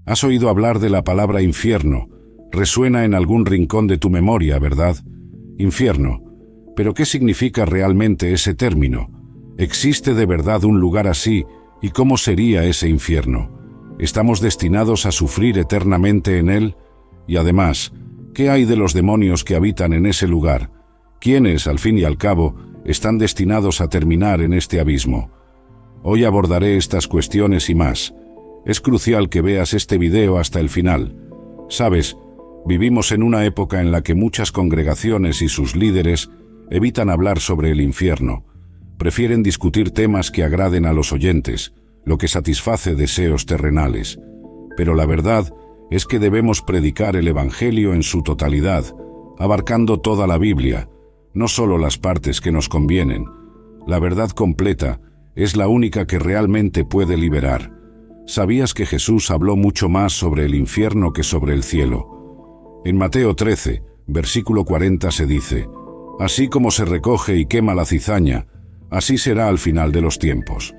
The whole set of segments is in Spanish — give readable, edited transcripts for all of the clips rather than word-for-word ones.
Has oído hablar de la palabra infierno. Resuena en algún rincón de tu memoria, ¿verdad? Infierno. ¿Pero qué significa realmente ese término? ¿Existe de verdad un lugar así? ¿Y cómo sería ese infierno? ¿Estamos destinados a sufrir eternamente en él? Y además, ¿qué hay de los demonios que habitan en ese lugar? ¿Quiénes, al fin y al cabo, están destinados a terminar en este abismo? Hoy abordaré estas cuestiones y más. Es crucial que veas este video hasta el final. Sabes, vivimos en una época en la que muchas congregaciones y sus líderes evitan hablar sobre el infierno. Prefieren discutir temas que agraden a los oyentes, lo que satisface deseos terrenales. Pero la verdad es que debemos predicar el Evangelio en su totalidad, abarcando toda la Biblia, no solo las partes que nos convienen. La verdad completa es la única que realmente puede liberar. ¿Sabías que Jesús habló mucho más sobre el infierno que sobre el cielo? En Mateo 13, versículo 40 se dice: «Así como se recoge y quema la cizaña, así será al final de los tiempos.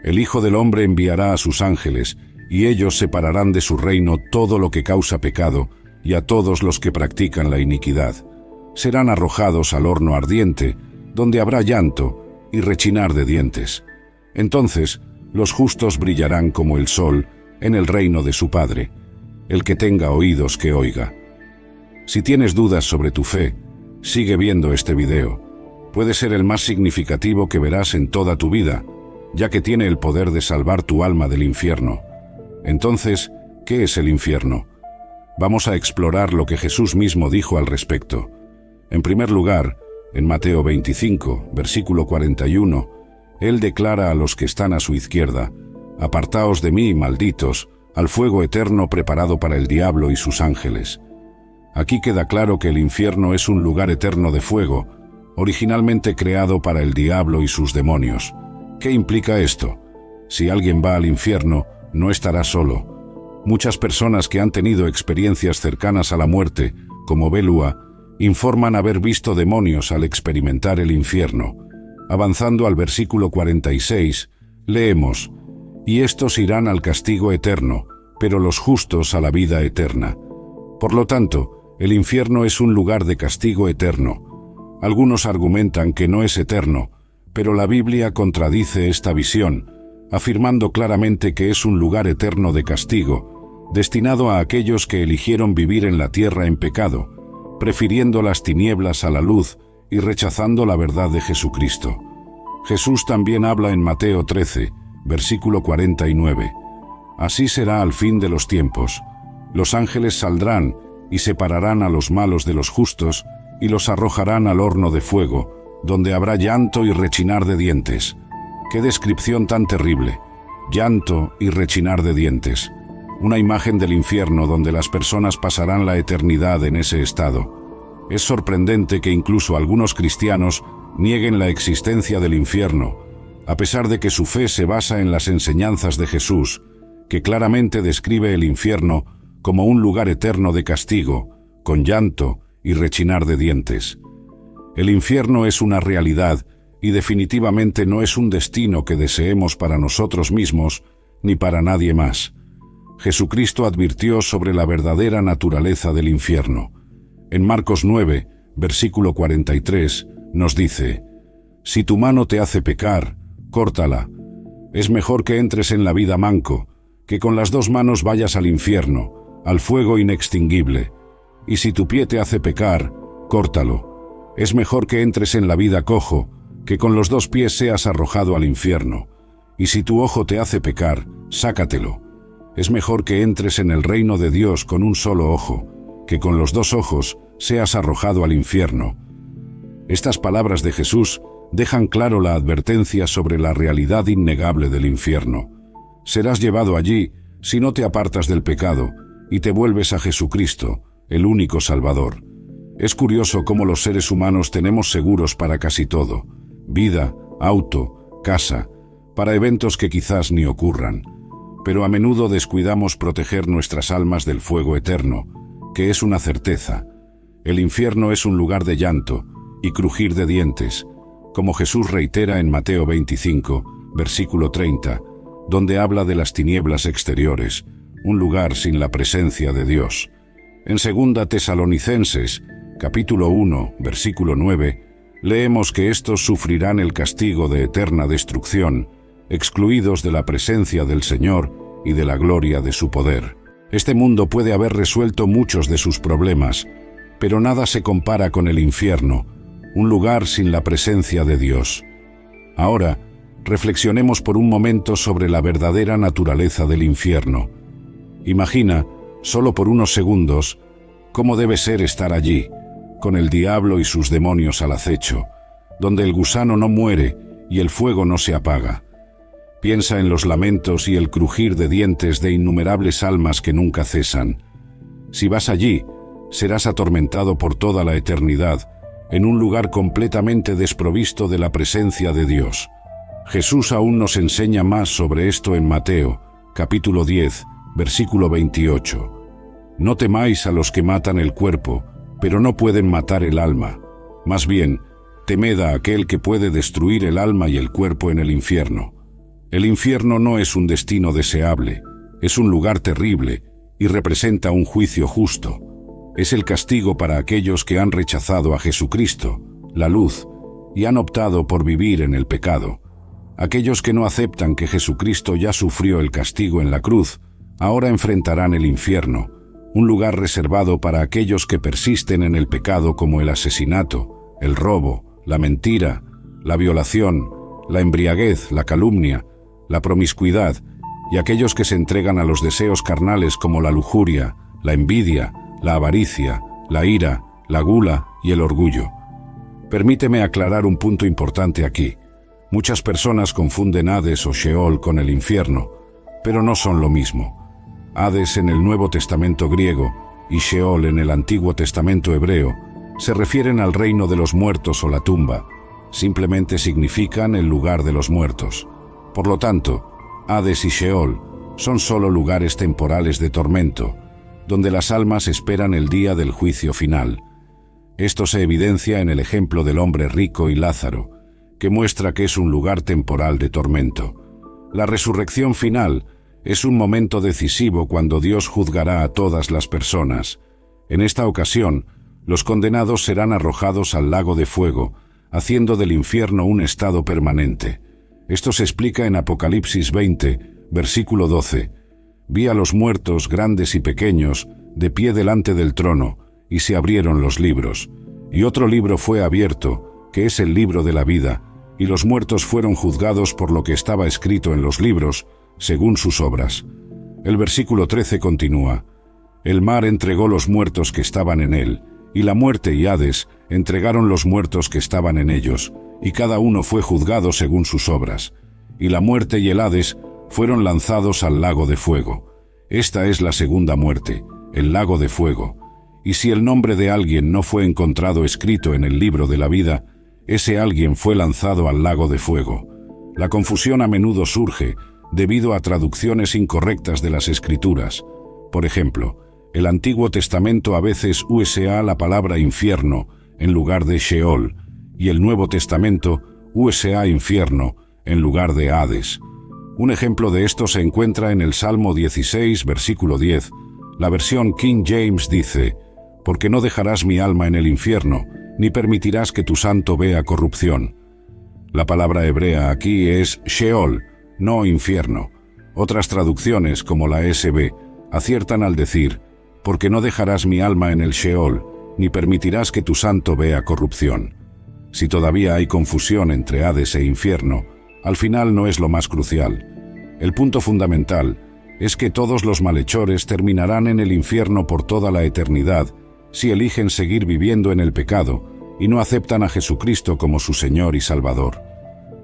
El Hijo del Hombre enviará a sus ángeles, y ellos separarán de su reino todo lo que causa pecado, y a todos los que practican la iniquidad. Serán arrojados al horno ardiente, donde habrá llanto y rechinar de dientes. Entonces los justos brillarán como el sol en el reino de su Padre. El que tenga oídos que oiga». Si tienes dudas sobre tu fe, sigue viendo este video. Puede ser el más significativo que verás en toda tu vida, ya que tiene el poder de salvar tu alma del infierno. Entonces, ¿qué es el infierno? Vamos a explorar lo que Jesús mismo dijo al respecto. En primer lugar, en Mateo 25, versículo 41, Él declara a los que están a su izquierda: «Apartaos de mí, malditos, al fuego eterno preparado para el diablo y sus ángeles». Aquí queda claro que el infierno es un lugar eterno de fuego, originalmente creado para el diablo y sus demonios. ¿Qué implica esto? Si alguien va al infierno, no estará solo. Muchas personas que han tenido experiencias cercanas a la muerte, como Belúa, informan haber visto demonios al experimentar el infierno. Avanzando al versículo 46, leemos: «Y estos irán al castigo eterno, pero los justos a la vida eterna». Por lo tanto, el infierno es un lugar de castigo eterno. Algunos argumentan que no es eterno, pero la Biblia contradice esta visión, afirmando claramente que es un lugar eterno de castigo, destinado a aquellos que eligieron vivir en la tierra en pecado, prefiriendo las tinieblas a la luz y rechazando la verdad de Jesucristo. Jesús también habla en Mateo 13, versículo 49. «Así será al fin de los tiempos. Los ángeles saldrán y separarán a los malos de los justos y los arrojarán al horno de fuego, donde habrá llanto y rechinar de dientes». ¡Qué descripción tan terrible! Llanto y rechinar de dientes. Una imagen del infierno donde las personas pasarán la eternidad en ese estado. Es sorprendente que incluso algunos cristianos nieguen la existencia del infierno, a pesar de que su fe se basa en las enseñanzas de Jesús, que claramente describe el infierno como un lugar eterno de castigo, con llanto y rechinar de dientes. El infierno es una realidad y definitivamente no es un destino que deseemos para nosotros mismos ni para nadie más. Jesucristo advirtió sobre la verdadera naturaleza del infierno. En Marcos 9, versículo 43, nos dice: «Si tu mano te hace pecar, córtala. Es mejor que entres en la vida manco, que con las dos manos vayas al infierno, al fuego inextinguible. Y si tu pie te hace pecar, córtalo. Es mejor que entres en la vida cojo, que con los dos pies seas arrojado al infierno. Y si tu ojo te hace pecar, sácatelo. Es mejor que entres en el reino de Dios con un solo ojo, que con los dos ojos seas arrojado al infierno». Estas palabras de Jesús dejan claro la advertencia sobre la realidad innegable del infierno. Serás llevado allí si no te apartas del pecado y te vuelves a Jesucristo, el único Salvador. Es curioso cómo los seres humanos tenemos seguros para casi todo: vida, auto, casa, para eventos que quizás ni ocurran. Pero a menudo descuidamos proteger nuestras almas del fuego eterno, que es una certeza. El infierno es un lugar de llanto y crujir de dientes, como Jesús reitera en Mateo 25, versículo 30, donde habla de las tinieblas exteriores, un lugar sin la presencia de Dios. En 2 Tesalonicenses, capítulo 1, versículo 9, leemos que estos sufrirán el castigo de eterna destrucción, excluidos de la presencia del Señor y de la gloria de su poder. Este mundo puede haber resuelto muchos de sus problemas, pero nada se compara con el infierno, un lugar sin la presencia de Dios. Ahora, reflexionemos por un momento sobre la verdadera naturaleza del infierno. Imagina, solo por unos segundos, cómo debe ser estar allí, con el diablo y sus demonios al acecho, donde el gusano no muere y el fuego no se apaga. Piensa en los lamentos y el crujir de dientes de innumerables almas que nunca cesan. Si vas allí, serás atormentado por toda la eternidad, en un lugar completamente desprovisto de la presencia de Dios. Jesús aún nos enseña más sobre esto en Mateo, capítulo 10, versículo 28. No temáis a los que matan el cuerpo, pero no pueden matar el alma. Más bien, temed a aquel que puede destruir el alma y el cuerpo en el infierno. El infierno no es un destino deseable, es un lugar terrible y representa un juicio justo. Es el castigo para aquellos que han rechazado a Jesucristo, la luz, y han optado por vivir en el pecado. Aquellos que no aceptan que Jesucristo ya sufrió el castigo en la cruz, ahora enfrentarán el infierno, un lugar reservado para aquellos que persisten en el pecado como el asesinato, el robo, la mentira, la violación, la embriaguez, la calumnia, la promiscuidad, y aquellos que se entregan a los deseos carnales como la lujuria, la envidia, la avaricia, la ira, la gula y el orgullo. Permíteme aclarar un punto importante aquí. Muchas personas confunden Hades o Sheol con el infierno, pero no son lo mismo. Hades en el Nuevo Testamento griego y Sheol en el Antiguo Testamento hebreo se refieren al reino de los muertos o la tumba. Simplemente significan el lugar de los muertos. Por lo tanto, Hades y Sheol son solo lugares temporales de tormento, donde las almas esperan el día del juicio final. Esto se evidencia en el ejemplo del hombre rico y Lázaro, que muestra que es un lugar temporal de tormento. La resurrección final es un momento decisivo cuando Dios juzgará a todas las personas. En esta ocasión, los condenados serán arrojados al lago de fuego, haciendo del infierno un estado permanente. Esto se explica en Apocalipsis 20, versículo 12. Vi a los muertos, grandes y pequeños, de pie delante del trono, y se abrieron los libros. Y otro libro fue abierto, que es el libro de la vida, y los muertos fueron juzgados por lo que estaba escrito en los libros, según sus obras. El versículo 13 continúa: El mar entregó los muertos que estaban en él, y la muerte y Hades entregaron los muertos que estaban en ellos, y cada uno fue juzgado según sus obras. Y la muerte y el Hades fueron lanzados al lago de fuego. Esta es la segunda muerte, el lago de fuego. Y si el nombre de alguien no fue encontrado escrito en el libro de la vida, ese alguien fue lanzado al lago de fuego. La confusión a menudo surge debido a traducciones incorrectas de las Escrituras. Por ejemplo, el Antiguo Testamento a veces usa la palabra infierno en lugar de Sheol, y el Nuevo Testamento usa infierno en lugar de Hades. Un ejemplo de esto se encuentra en el Salmo 16, versículo 10. La versión King James dice: Porque no dejarás mi alma en el infierno, ni permitirás que tu santo vea corrupción. La palabra hebrea aquí es Sheol, no infierno. Otras traducciones, como la SB, aciertan al decir: Porque no dejarás mi alma en el Sheol, ni permitirás que tu santo vea corrupción. Si todavía hay confusión entre Hades e infierno, al final no es lo más crucial. El punto fundamental es que todos los malhechores terminarán en el infierno por toda la eternidad si eligen seguir viviendo en el pecado y no aceptan a Jesucristo como su Señor y Salvador.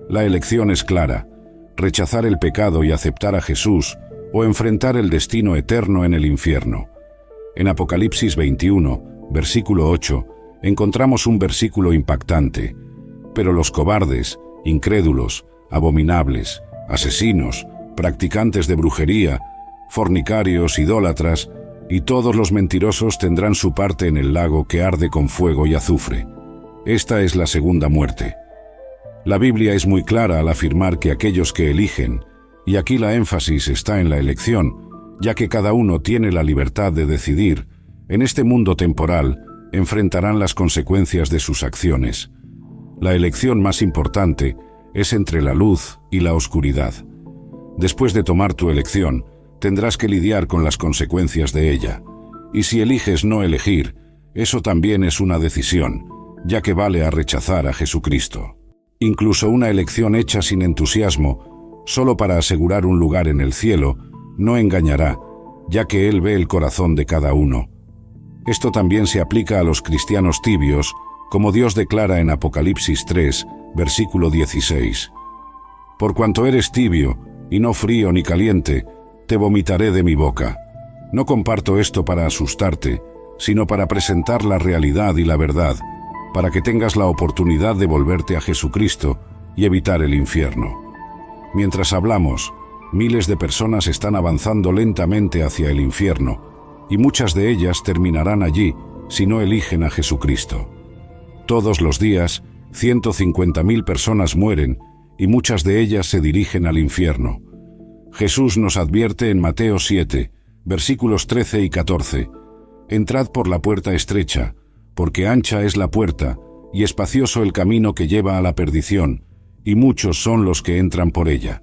La elección es clara: rechazar el pecado y aceptar a Jesús, o enfrentar el destino eterno en el infierno. En Apocalipsis 21, versículo 8, encontramos un versículo impactante: Pero los cobardes, incrédulos, abominables, asesinos, practicantes de brujería, fornicarios, idólatras, y todos los mentirosos tendrán su parte en el lago que arde con fuego y azufre. Esta es la segunda muerte. La Biblia es muy clara al afirmar que aquellos que eligen, y aquí la énfasis está en la elección, Ya que cada uno tiene la libertad de decidir, en este mundo temporal enfrentarán las consecuencias de sus acciones. La elección más importante es entre la luz y la oscuridad. Después de tomar tu elección, tendrás que lidiar con las consecuencias de ella. Y si eliges no elegir, eso también es una decisión, ya que vale a rechazar a Jesucristo. Incluso una elección hecha sin entusiasmo, solo para asegurar un lugar en el cielo, no engañará, ya que Él ve el corazón de cada uno. Esto también se aplica a los cristianos tibios, como Dios declara en Apocalipsis 3, versículo 16. Por cuanto eres tibio, y no frío ni caliente, te vomitaré de mi boca. No comparto esto para asustarte, sino para presentar la realidad y la verdad, para que tengas la oportunidad de volverte a Jesucristo y evitar el infierno. Mientras hablamos, miles de personas están avanzando lentamente hacia el infierno, y muchas de ellas terminarán allí si no eligen a Jesucristo. Todos los días, 150.000 personas mueren, y muchas de ellas se dirigen al infierno. Jesús nos advierte en Mateo 7, versículos 13 y 14, «Entrad por la puerta estrecha, porque ancha es la puerta, y espacioso el camino que lleva a la perdición, y muchos son los que entran por ella.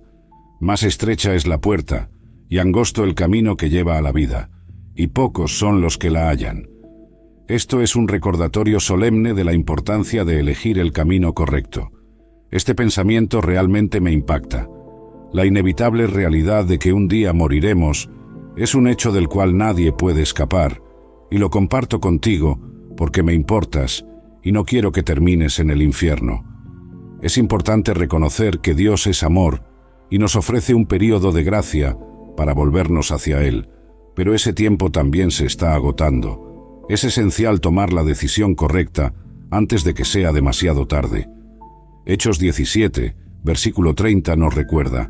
Más estrecha es la puerta, y angosto el camino que lleva a la vida, y pocos son los que la hallan». Esto es un recordatorio solemne de la importancia de elegir el camino correcto. Este pensamiento realmente me impacta. La inevitable realidad de que un día moriremos es un hecho del cual nadie puede escapar, y lo comparto contigo porque me importas y no quiero que termines en el infierno. Es importante reconocer que Dios es amor y nos ofrece un período de gracia para volvernos hacia Él, pero ese tiempo también se está agotando. Es esencial tomar la decisión correcta antes de que sea demasiado tarde. Hechos 17, versículo 30 nos recuerda: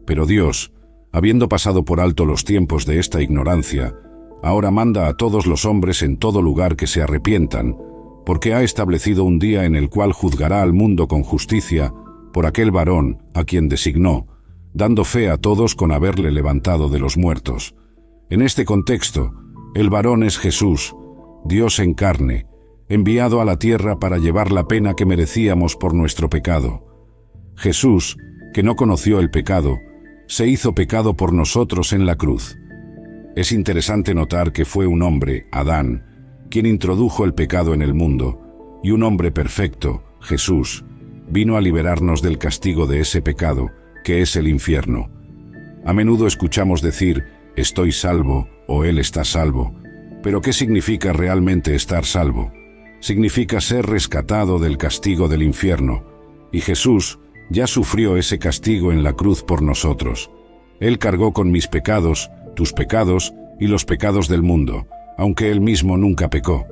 «Pero Dios, habiendo pasado por alto los tiempos de esta ignorancia, ahora manda a todos los hombres en todo lugar que se arrepientan, porque ha establecido un día en el cual juzgará al mundo con justicia por aquel varón a quien designó, dando fe a todos con haberle levantado de los muertos». En este contexto, el varón es Jesús, Dios en carne, enviado a la tierra para llevar la pena que merecíamos por nuestro pecado. Jesús, que no conoció el pecado, se hizo pecado por nosotros en la cruz. Es interesante notar que fue un hombre, Adán, quien introdujo el pecado en el mundo, y un hombre perfecto, Jesús, vino a liberarnos del castigo de ese pecado, que es el infierno. A menudo escuchamos decir, «Estoy salvo» o «Él está salvo», pero ¿qué significa realmente estar salvo? Significa ser rescatado del castigo del infierno, y Jesús ya sufrió ese castigo en la cruz por nosotros. Él cargó con mis pecados, tus pecados y los pecados del mundo, aunque Él mismo nunca pecó.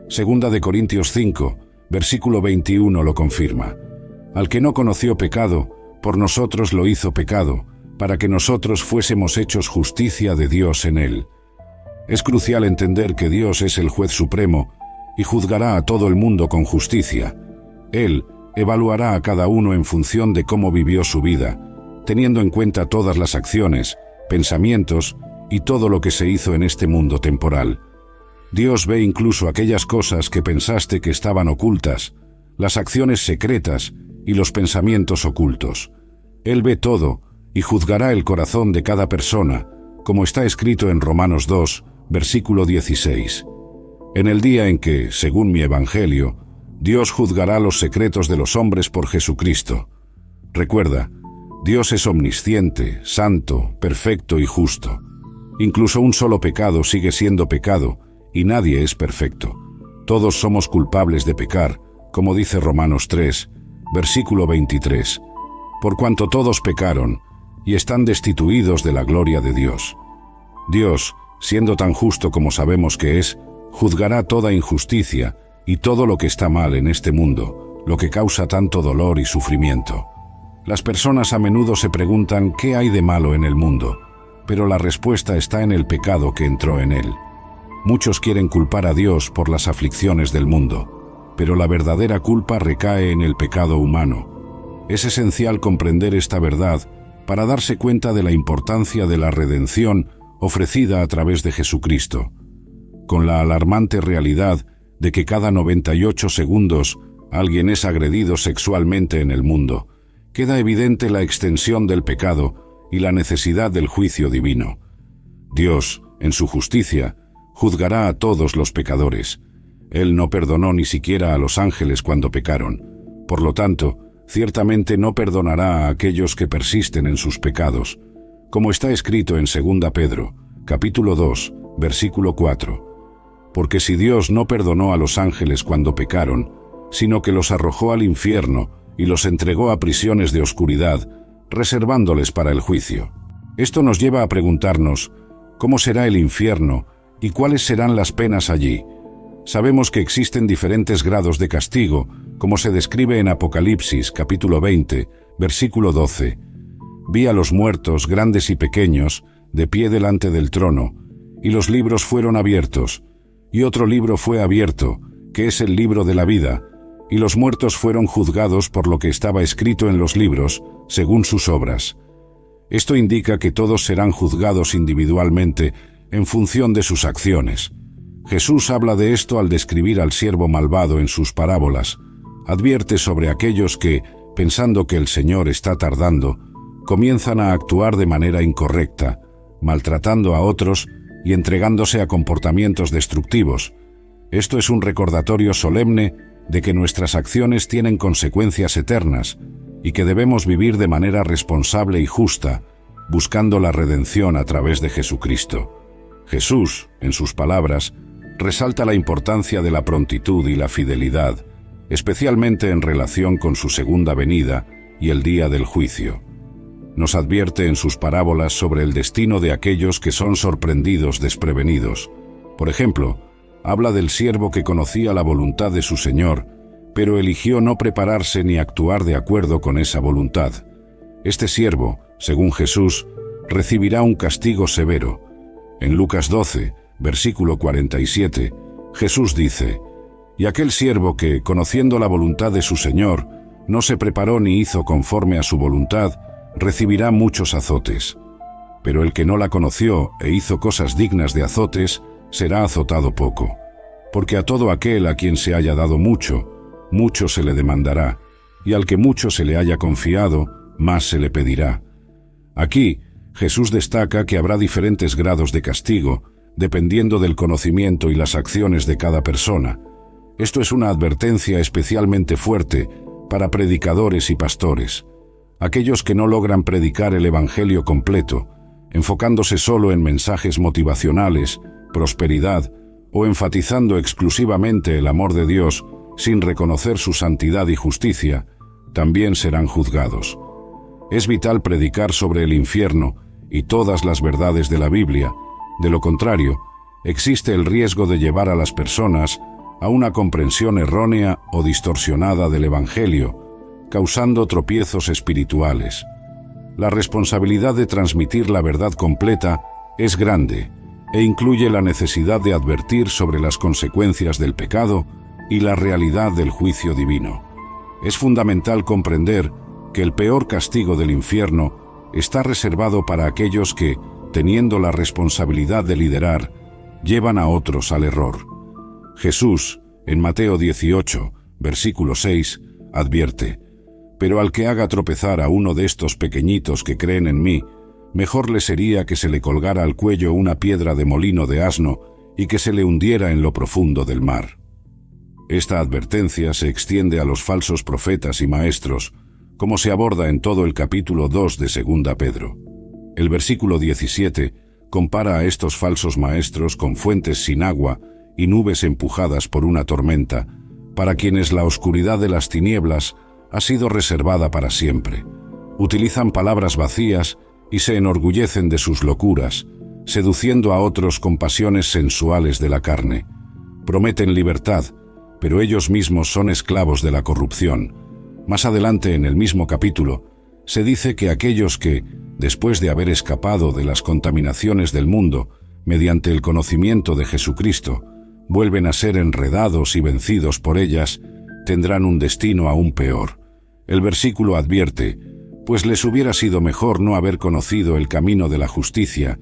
Segunda de Corintios 5, versículo 21 lo confirma. Al que no conoció pecado, por nosotros lo hizo pecado, para que nosotros fuésemos hechos justicia de Dios en Él. Es crucial entender que Dios es el juez supremo y juzgará a todo el mundo con justicia. Él evaluará a cada uno en función de cómo vivió su vida, teniendo en cuenta todas las acciones, pensamientos y todo lo que se hizo en este mundo temporal. Dios ve incluso aquellas cosas que pensaste que estaban ocultas, las acciones secretas y los pensamientos ocultos. Él ve todo y juzgará el corazón de cada persona, como está escrito en Romanos 2, versículo 16. En el día en que, según mi evangelio, Dios juzgará los secretos de los hombres por Jesucristo. Recuerda, Dios es omnisciente, santo, perfecto y justo. Incluso un solo pecado sigue siendo pecado, y nadie es perfecto. Todos somos culpables de pecar, como dice Romanos 3, versículo 23. Por cuanto todos pecaron, y están destituidos de la gloria de Dios. Dios, siendo tan justo como sabemos que es, juzgará toda injusticia y todo lo que está mal en este mundo, lo que causa tanto dolor y sufrimiento. Las personas a menudo se preguntan qué hay de malo en el mundo, pero la respuesta está en el pecado que entró en él. Muchos quieren culpar a Dios por las aflicciones del mundo, pero la verdadera culpa recae en el pecado humano. Es esencial comprender esta verdad para darse cuenta de la importancia de la redención ofrecida a través de Jesucristo, con la alarmante realidad de que cada 98 segundos alguien es agredido sexualmente en el mundo. Queda evidente la extensión del pecado y la necesidad del juicio divino. Dios, en su justicia, juzgará a todos los pecadores. Él no perdonó ni siquiera a los ángeles cuando pecaron. Por lo tanto, ciertamente no perdonará a aquellos que persisten en sus pecados, como está escrito en 2 Pedro, capítulo 2, versículo 4. Porque si Dios no perdonó a los ángeles cuando pecaron, sino que los arrojó al infierno y los entregó a prisiones de oscuridad, reservándoles para el juicio. Esto nos lleva a preguntarnos, ¿cómo será el infierno y cuáles serán las penas allí? Sabemos que existen diferentes grados de castigo, como se describe en Apocalipsis, capítulo 20, versículo 12. Vi a los muertos, grandes y pequeños, de pie delante del trono, y los libros fueron abiertos, y otro libro fue abierto, que es el libro de la vida, y los muertos fueron juzgados por lo que estaba escrito en los libros, según sus obras. Esto indica que todos serán juzgados individualmente en función de sus acciones. Jesús habla de esto al describir al siervo malvado en sus parábolas. Advierte sobre aquellos que, pensando que el Señor está tardando, comienzan a actuar de manera incorrecta, maltratando a otros y entregándose a comportamientos destructivos. Esto es un recordatorio solemne de que nuestras acciones tienen consecuencias eternas y que debemos vivir de manera responsable y justa, buscando la redención a través de Jesucristo. Jesús, en sus palabras, resalta la importancia de la prontitud y la fidelidad, especialmente en relación con su segunda venida y el día del juicio. Nos advierte en sus parábolas sobre el destino de aquellos que son sorprendidos desprevenidos. Por ejemplo, habla del siervo que conocía la voluntad de su Señor, pero eligió no prepararse ni actuar de acuerdo con esa voluntad. Este siervo, según Jesús, recibirá un castigo severo. En Lucas 12, versículo 47, Jesús dice: «Y aquel siervo que, conociendo la voluntad de su Señor, no se preparó ni hizo conforme a su voluntad, recibirá muchos azotes. Pero el que no la conoció e hizo cosas dignas de azotes, será azotado poco. Porque a todo aquel a quien se haya dado mucho, mucho se le demandará, y al que mucho se le haya confiado, más se le pedirá». Aquí, Jesús destaca que habrá diferentes grados de castigo, dependiendo del conocimiento y las acciones de cada persona. Esto es una advertencia especialmente fuerte para predicadores y pastores, aquellos que no logran predicar el Evangelio completo, enfocándose solo en mensajes motivacionales, prosperidad o enfatizando exclusivamente el amor de Dios sin reconocer su santidad y justicia, también serán juzgados. Es vital predicar sobre el infierno y todas las verdades de la Biblia. De lo contrario, existe el riesgo de llevar a las personas a una comprensión errónea o distorsionada del Evangelio, causando tropiezos espirituales. La responsabilidad de transmitir la verdad completa es grande e incluye la necesidad de advertir sobre las consecuencias del pecado y la realidad del juicio divino. Es fundamental comprender que el peor castigo del infierno está reservado para aquellos que, teniendo la responsabilidad de liderar, llevan a otros al error. Jesús, en Mateo 18, versículo 6, advierte: «Pero al que haga tropezar a uno de estos pequeñitos que creen en mí, mejor le sería que se le colgara al cuello una piedra de molino de asno y que se le hundiera en lo profundo del mar». Esta advertencia se extiende a los falsos profetas y maestros, como se aborda en todo el capítulo 2 de 2 Pedro. El versículo 17 compara a estos falsos maestros con fuentes sin agua y nubes empujadas por una tormenta, para quienes la oscuridad de las tinieblas ha sido reservada para siempre. Utilizan palabras vacías y se enorgullecen de sus locuras, seduciendo a otros con pasiones sensuales de la carne. Prometen libertad, pero ellos mismos son esclavos de la corrupción. Más adelante en el mismo capítulo, se dice que aquellos que, después de haber escapado de las contaminaciones del mundo, mediante el conocimiento de Jesucristo, vuelven a ser enredados y vencidos por ellas, tendrán un destino aún peor. El versículo advierte: «Pues les hubiera sido mejor no haber conocido el camino de la justicia,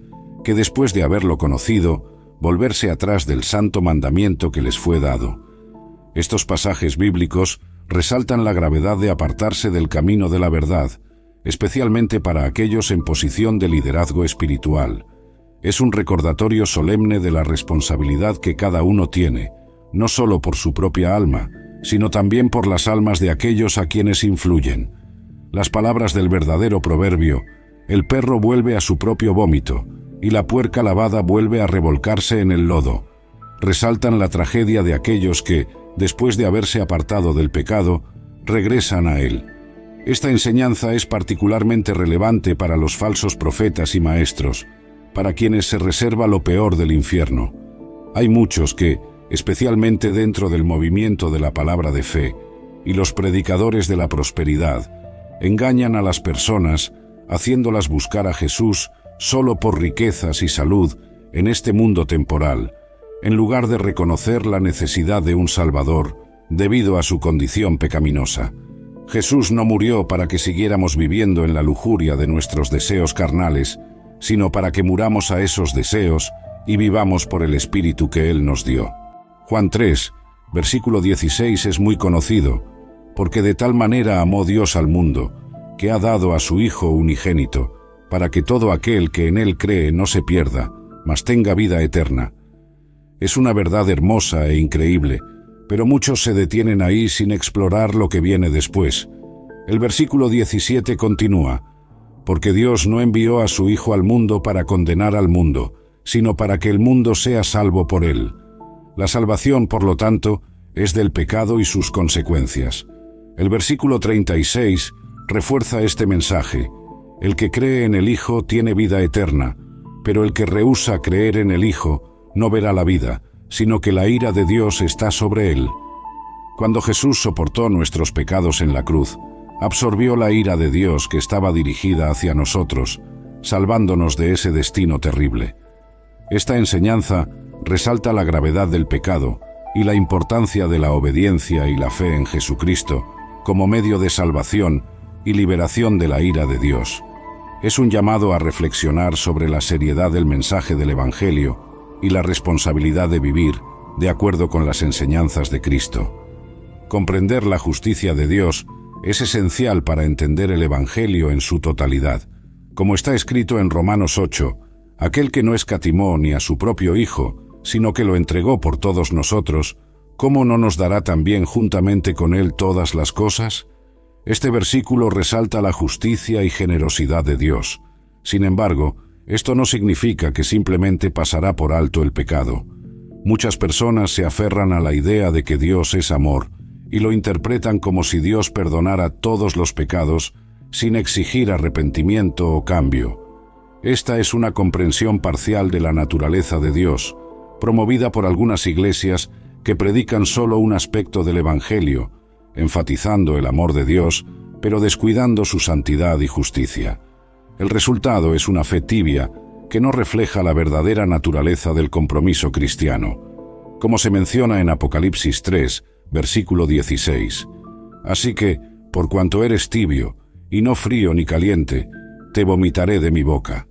que después de haberlo conocido, volverse atrás del santo mandamiento que les fue dado. Estos pasajes bíblicos resaltan la gravedad de apartarse del camino de la verdad, especialmente para aquellos en posición de liderazgo espiritual. Es un recordatorio solemne de la responsabilidad que cada uno tiene, no solo por su propia alma, sino también por las almas de aquellos a quienes influyen. Las palabras del verdadero proverbio: el perro vuelve a su propio vómito, y la puerca lavada vuelve a revolcarse en el lodo, resaltan la tragedia de aquellos que, después de haberse apartado del pecado, regresan a él. Esta enseñanza es particularmente relevante para los falsos profetas y maestros, para quienes se reserva lo peor del infierno. Hay muchos que, especialmente dentro del movimiento de la palabra de fe, y los predicadores de la prosperidad, engañan a las personas, haciéndolas buscar a Jesús solo por riquezas y salud en este mundo temporal, en lugar de reconocer la necesidad de un Salvador debido a su condición pecaminosa. Jesús no murió para que siguiéramos viviendo en la lujuria de nuestros deseos carnales, sino para que muramos a esos deseos y vivamos por el Espíritu que Él nos dio. Juan 3, versículo 16 es muy conocido, porque de tal manera amó Dios al mundo, que ha dado a su Hijo unigénito, para que todo aquel que en Él cree no se pierda, mas tenga vida eterna. Es una verdad hermosa e increíble, pero muchos se detienen ahí sin explorar lo que viene después. El versículo 17 continúa: porque Dios no envió a su Hijo al mundo para condenar al mundo, sino para que el mundo sea salvo por él. La salvación, por lo tanto, es del pecado y sus consecuencias. El versículo 36 refuerza este mensaje: el que cree en el Hijo tiene vida eterna, pero el que rehúsa creer en el Hijo no verá la vida, sino que la ira de Dios está sobre él. Cuando Jesús soportó nuestros pecados en la cruz, absorbió la ira de Dios que estaba dirigida hacia nosotros, salvándonos de ese destino terrible. Esta enseñanza resalta la gravedad del pecado y la importancia de la obediencia y la fe en Jesucristo como medio de salvación y liberación de la ira de Dios. Es un llamado a reflexionar sobre la seriedad del mensaje del Evangelio y la responsabilidad de vivir de acuerdo con las enseñanzas de Cristo. Comprender la justicia de Dios es esencial para entender el Evangelio en su totalidad. Como está escrito en Romanos 8, aquel que no escatimó ni a su propio Hijo, sino que lo entregó por todos nosotros, ¿cómo no nos dará también juntamente con Él todas las cosas? Este versículo resalta la justicia y generosidad de Dios. Sin embargo, esto no significa que simplemente pasará por alto el pecado. Muchas personas se aferran a la idea de que Dios es amor y lo interpretan como si Dios perdonara todos los pecados sin exigir arrepentimiento o cambio. Esta es una comprensión parcial de la naturaleza de Dios, promovida por algunas iglesias que predican solo un aspecto del Evangelio, enfatizando el amor de Dios, pero descuidando su santidad y justicia. El resultado es una fe tibia que no refleja la verdadera naturaleza del compromiso cristiano, como se menciona en Apocalipsis 3, versículo 16. Así que, por cuanto eres tibio, y no frío ni caliente, te vomitaré de mi boca.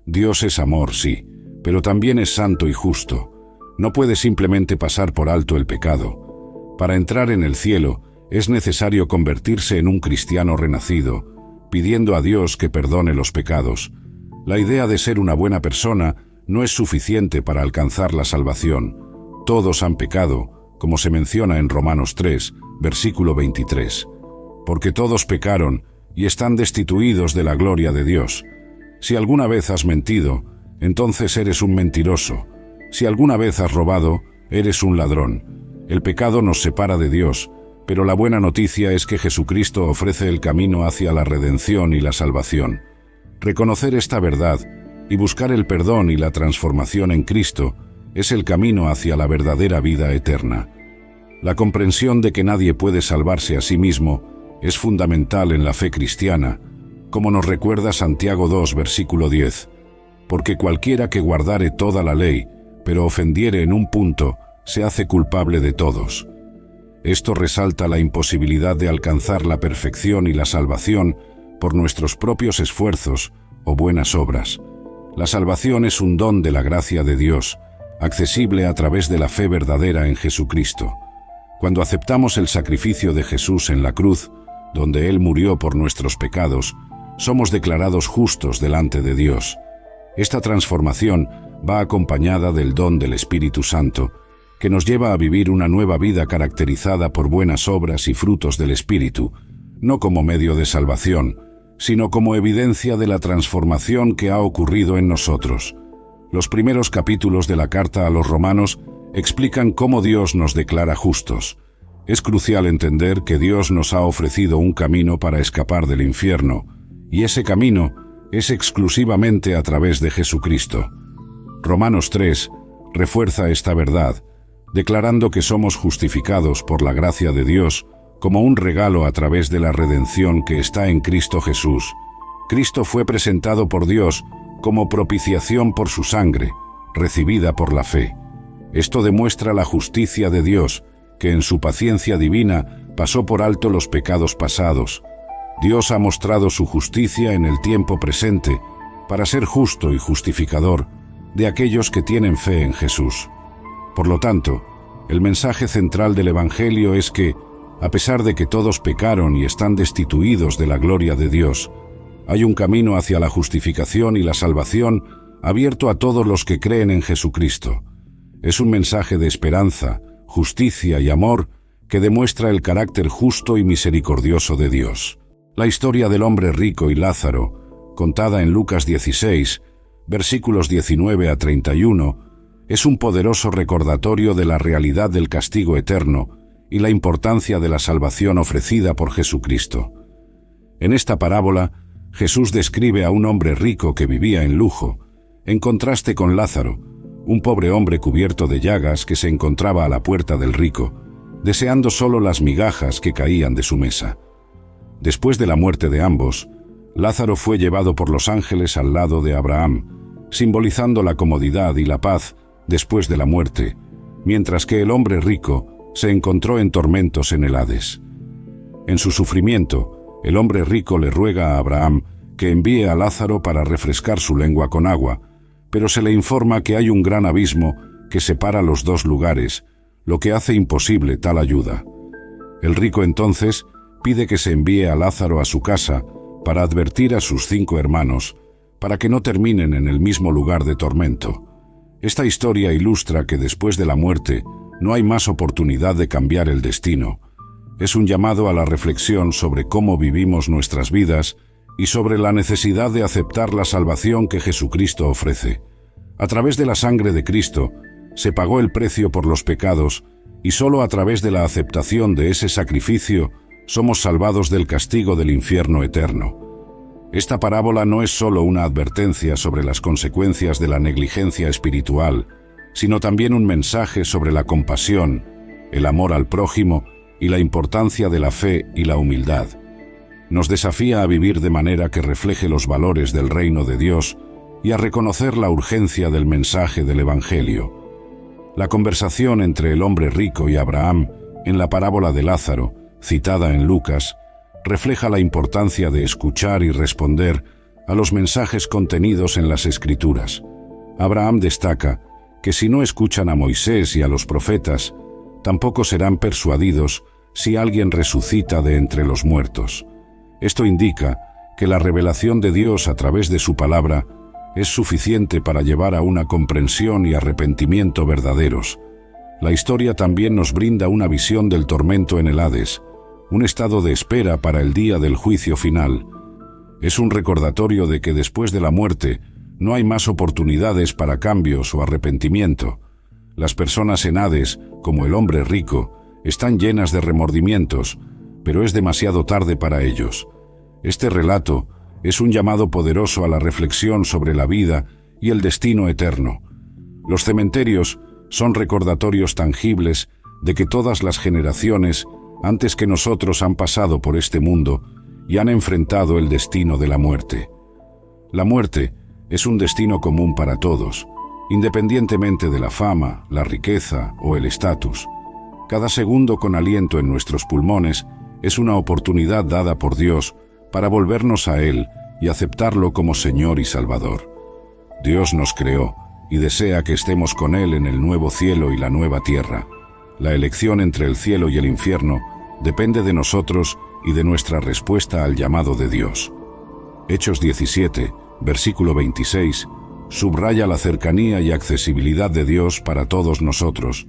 Dios es amor, sí, pero también es santo y justo. No puede simplemente pasar por alto el pecado. Para entrar en el cielo, es necesario convertirse en un cristiano renacido, pidiendo a Dios que perdone los pecados. La idea de ser una buena persona no es suficiente para alcanzar la salvación. Todos han pecado, como se menciona en Romanos 3, versículo 23. Porque todos pecaron y están destituidos de la gloria de Dios. Si alguna vez has mentido, entonces eres un mentiroso. Si alguna vez has robado, eres un ladrón. El pecado nos separa de Dios, pero la buena noticia es que Jesucristo ofrece el camino hacia la redención y la salvación. Reconocer esta verdad y buscar el perdón y la transformación en Cristo es el camino hacia la verdadera vida eterna. La comprensión de que nadie puede salvarse a sí mismo es fundamental en la fe cristiana, como nos recuerda Santiago 2, versículo 10. Porque cualquiera que guardare toda la ley, pero ofendiere en un punto, se hace culpable de todos. Esto resalta la imposibilidad de alcanzar la perfección y la salvación por nuestros propios esfuerzos o buenas obras. La salvación es un don de la gracia de Dios, accesible a través de la fe verdadera en Jesucristo. Cuando aceptamos el sacrificio de Jesús en la cruz, donde Él murió por nuestros pecados, somos declarados justos delante de Dios. Esta transformación va acompañada del don del Espíritu Santo, que nos lleva a vivir una nueva vida caracterizada por buenas obras y frutos del Espíritu, no como medio de salvación, sino como evidencia de la transformación que ha ocurrido en nosotros. Los primeros capítulos de la carta a los Romanos explican cómo Dios nos declara justos. Es crucial entender que Dios nos ha ofrecido un camino para escapar del infierno, y ese camino es exclusivamente a través de Jesucristo. Romanos 3 refuerza esta verdad, declarando que somos justificados por la gracia de Dios como un regalo a través de la redención que está en Cristo Jesús. Cristo fue presentado por Dios como propiciación por su sangre, recibida por la fe. Esto demuestra la justicia de Dios, que en su paciencia divina pasó por alto los pecados pasados. Dios ha mostrado su justicia en el tiempo presente para ser justo y justificador de aquellos que tienen fe en Jesús. Por lo tanto, el mensaje central del Evangelio es que, a pesar de que todos pecaron y están destituidos de la gloria de Dios, hay un camino hacia la justificación y la salvación abierto a todos los que creen en Jesucristo. Es un mensaje de esperanza, justicia y amor que demuestra el carácter justo y misericordioso de Dios. La historia del hombre rico y Lázaro, contada en Lucas 16, versículos 19 a 31, es un poderoso recordatorio de la realidad del castigo eterno y la importancia de la salvación ofrecida por Jesucristo. En esta parábola, Jesús describe a un hombre rico que vivía en lujo, en contraste con Lázaro, un pobre hombre cubierto de llagas que se encontraba a la puerta del rico, deseando solo las migajas que caían de su mesa. Después de la muerte de ambos, Lázaro fue llevado por los ángeles al lado de Abraham, simbolizando la comodidad y la paz después de la muerte, mientras que el hombre rico se encontró en tormentos en el Hades. En su sufrimiento, el hombre rico le ruega a Abraham que envíe a Lázaro para refrescar su lengua con agua, pero se le informa que hay un gran abismo que separa los dos lugares, lo que hace imposible tal ayuda. El rico entonces pide que se envíe a Lázaro a su casa para advertir a sus 5 hermanos, para que no terminen en el mismo lugar de tormento. Esta historia ilustra que después de la muerte no hay más oportunidad de cambiar el destino. Es un llamado a la reflexión sobre cómo vivimos nuestras vidas y sobre la necesidad de aceptar la salvación que Jesucristo ofrece. A través de la sangre de Cristo se pagó el precio por los pecados y solo a través de la aceptación de ese sacrificio somos salvados del castigo del infierno eterno. Esta parábola no es solo una advertencia sobre las consecuencias de la negligencia espiritual, sino también un mensaje sobre la compasión, el amor al prójimo y la importancia de la fe y la humildad. Nos desafía a vivir de manera que refleje los valores del reino de Dios y a reconocer la urgencia del mensaje del Evangelio. La conversación entre el hombre rico y Abraham en la parábola de Lázaro, citada en Lucas, refleja la importancia de escuchar y responder a los mensajes contenidos en las Escrituras. Abraham destaca que si no escuchan a Moisés y a los profetas, tampoco serán persuadidos si alguien resucita de entre los muertos. Esto indica que la revelación de Dios a través de su palabra es suficiente para llevar a una comprensión y arrepentimiento verdaderos. La historia también nos brinda una visión del tormento en el Hades, un estado de espera para el día del juicio final. Es un recordatorio de que después de la muerte no hay más oportunidades para cambios o arrepentimiento. Las personas en Hades, como el hombre rico, están llenas de remordimientos, pero es demasiado tarde para ellos. Este relato es un llamado poderoso a la reflexión sobre la vida y el destino eterno. Los cementerios son recordatorios tangibles de que todas las generaciones antes que nosotros han pasado por este mundo y han enfrentado el destino de la muerte. La muerte es un destino común para todos, independientemente de la fama, la riqueza o el estatus. Cada segundo con aliento en nuestros pulmones es una oportunidad dada por Dios para volvernos a Él y aceptarlo como Señor y Salvador. Dios nos creó y desea que estemos con Él en el nuevo cielo y la nueva tierra. La elección entre el cielo y el infierno depende de nosotros y de nuestra respuesta al llamado de Dios. Hechos 17, versículo 26, subraya la cercanía y accesibilidad de Dios para todos nosotros,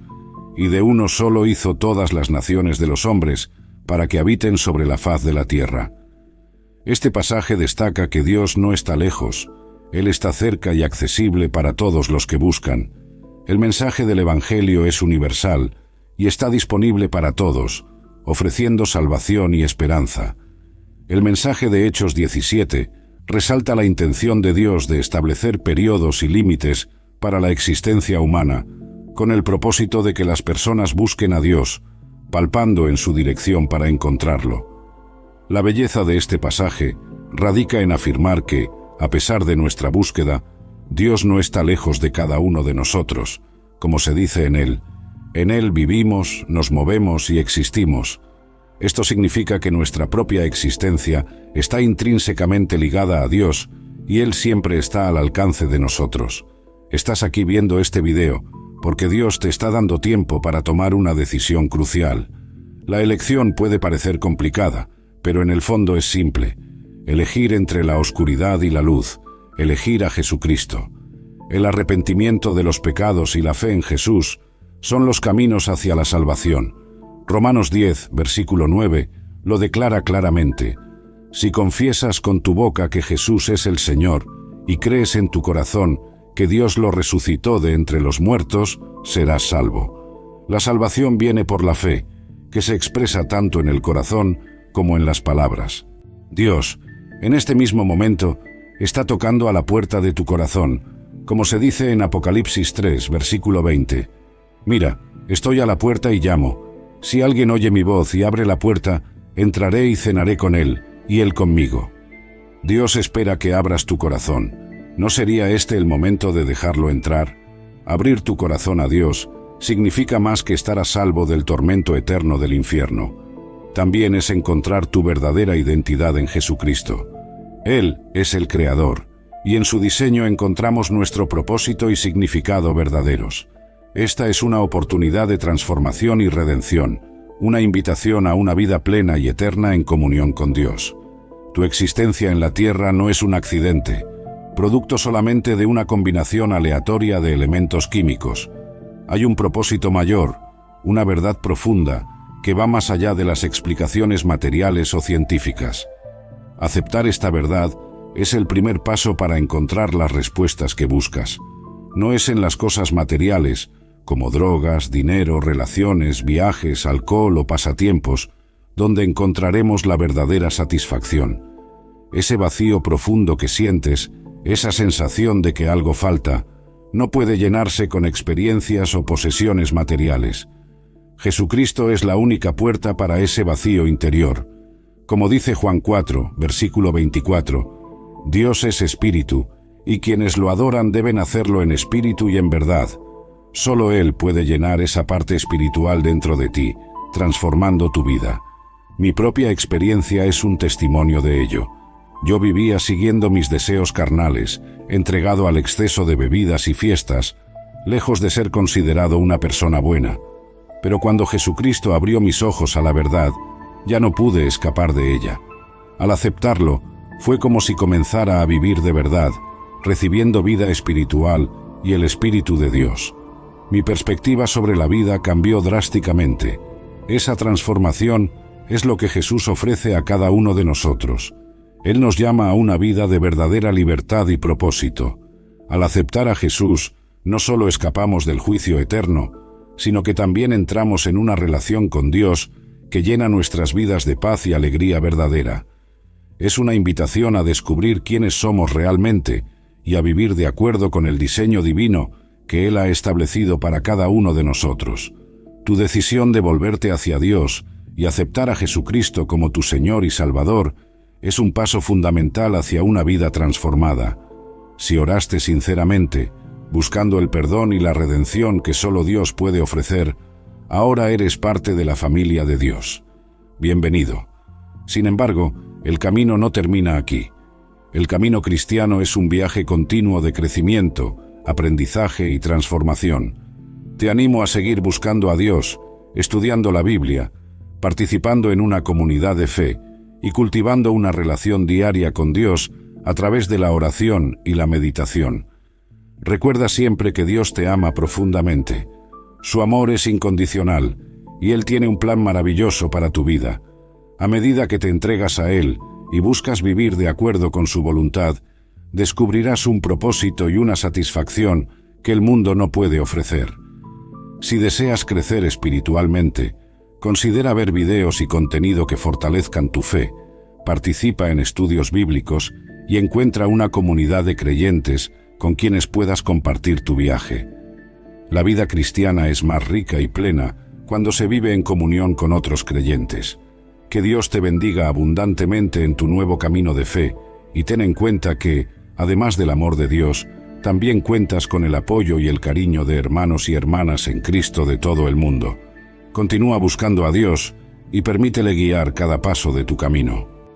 y de uno solo hizo todas las naciones de los hombres para que habiten sobre la faz de la tierra. Este pasaje destaca que Dios no está lejos, Él está cerca y accesible para todos los que buscan. El mensaje del Evangelio es universal y está disponible para todos, ofreciendo salvación y esperanza. El mensaje de Hechos 17 resalta la intención de Dios de establecer periodos y límites para la existencia humana, con el propósito de que las personas busquen a Dios, palpando en su dirección para encontrarlo. La belleza de este pasaje radica en afirmar que, a pesar de nuestra búsqueda, Dios no está lejos de cada uno de nosotros, como se dice en Él vivimos, nos movemos y existimos. Esto significa que nuestra propia existencia está intrínsecamente ligada a Dios y Él siempre está al alcance de nosotros. Estás aquí viendo este video porque Dios te está dando tiempo para tomar una decisión crucial. La elección puede parecer complicada, pero en el fondo es simple. Elegir entre la oscuridad y la luz, elegir a Jesucristo. El arrepentimiento de los pecados y la fe en Jesús son los caminos hacia la salvación. Romanos 10, versículo 9, lo declara claramente. Si confiesas con tu boca que Jesús es el Señor y crees en tu corazón que Dios lo resucitó de entre los muertos, serás salvo. La salvación viene por la fe, que se expresa tanto en el corazón como en las palabras. Dios, en este mismo momento, está tocando a la puerta de tu corazón, como se dice en Apocalipsis 3, versículo 20. Mira, estoy a la puerta y llamo. Si alguien oye mi voz y abre la puerta, entraré y cenaré con él, y él conmigo. Dios espera que abras tu corazón. ¿No sería este el momento de dejarlo entrar? Abrir tu corazón a Dios significa más que estar a salvo del tormento eterno del infierno. También es encontrar tu verdadera identidad en Jesucristo. Él es el Creador, y en su diseño encontramos nuestro propósito y significado verdaderos. Esta es una oportunidad de transformación y redención, una invitación a una vida plena y eterna en comunión con Dios. Tu existencia en la tierra no es un accidente, producto solamente de una combinación aleatoria de elementos químicos. Hay un propósito mayor, una verdad profunda, que va más allá de las explicaciones materiales o científicas. Aceptar esta verdad es el primer paso para encontrar las respuestas que buscas. No es en las cosas materiales, como drogas, dinero, relaciones, viajes, alcohol o pasatiempos, donde encontraremos la verdadera satisfacción. Ese vacío profundo que sientes, esa sensación de que algo falta, no puede llenarse con experiencias o posesiones materiales. Jesucristo es la única puerta para ese vacío interior. Como dice Juan 4, versículo 24, Dios es espíritu, y quienes lo adoran deben hacerlo en espíritu y en verdad. Solo Él puede llenar esa parte espiritual dentro de ti, transformando tu vida. Mi propia experiencia es un testimonio de ello. Yo vivía siguiendo mis deseos carnales, entregado al exceso de bebidas y fiestas, lejos de ser considerado una persona buena. Pero cuando Jesucristo abrió mis ojos a la verdad, ya no pude escapar de ella. Al aceptarlo, fue como si comenzara a vivir de verdad, recibiendo vida espiritual y el Espíritu de Dios. Mi perspectiva sobre la vida cambió drásticamente. Esa transformación es lo que Jesús ofrece a cada uno de nosotros. Él nos llama a una vida de verdadera libertad y propósito. Al aceptar a Jesús, no solo escapamos del juicio eterno, sino que también entramos en una relación con Dios que llena nuestras vidas de paz y alegría verdadera. Es una invitación a descubrir quiénes somos realmente y a vivir de acuerdo con el diseño divino que Él ha establecido para cada uno de nosotros. Tu decisión de volverte hacia Dios y aceptar a Jesucristo como tu Señor y Salvador es un paso fundamental hacia una vida transformada. Si oraste sinceramente, buscando el perdón y la redención que solo Dios puede ofrecer, ahora eres parte de la familia de Dios. Bienvenido. Sin embargo, el camino no termina aquí. El camino cristiano es un viaje continuo de crecimiento, aprendizaje y transformación. Te animo a seguir buscando a Dios, estudiando la Biblia, participando en una comunidad de fe y cultivando una relación diaria con Dios a través de la oración y la meditación. Recuerda siempre que Dios te ama profundamente. Su amor es incondicional y Él tiene un plan maravilloso para tu vida. A medida que te entregas a Él y buscas vivir de acuerdo con su voluntad, descubrirás un propósito y una satisfacción que el mundo no puede ofrecer. Si deseas crecer espiritualmente, considera ver videos y contenido que fortalezcan tu fe, participa en estudios bíblicos y encuentra una comunidad de creyentes con quienes puedas compartir tu viaje. La vida cristiana es más rica y plena cuando se vive en comunión con otros creyentes. Que Dios te bendiga abundantemente en tu nuevo camino de fe y ten en cuenta que, además del amor de Dios, también cuentas con el apoyo y el cariño de hermanos y hermanas en Cristo de todo el mundo. Continúa buscando a Dios y permítele guiar cada paso de tu camino.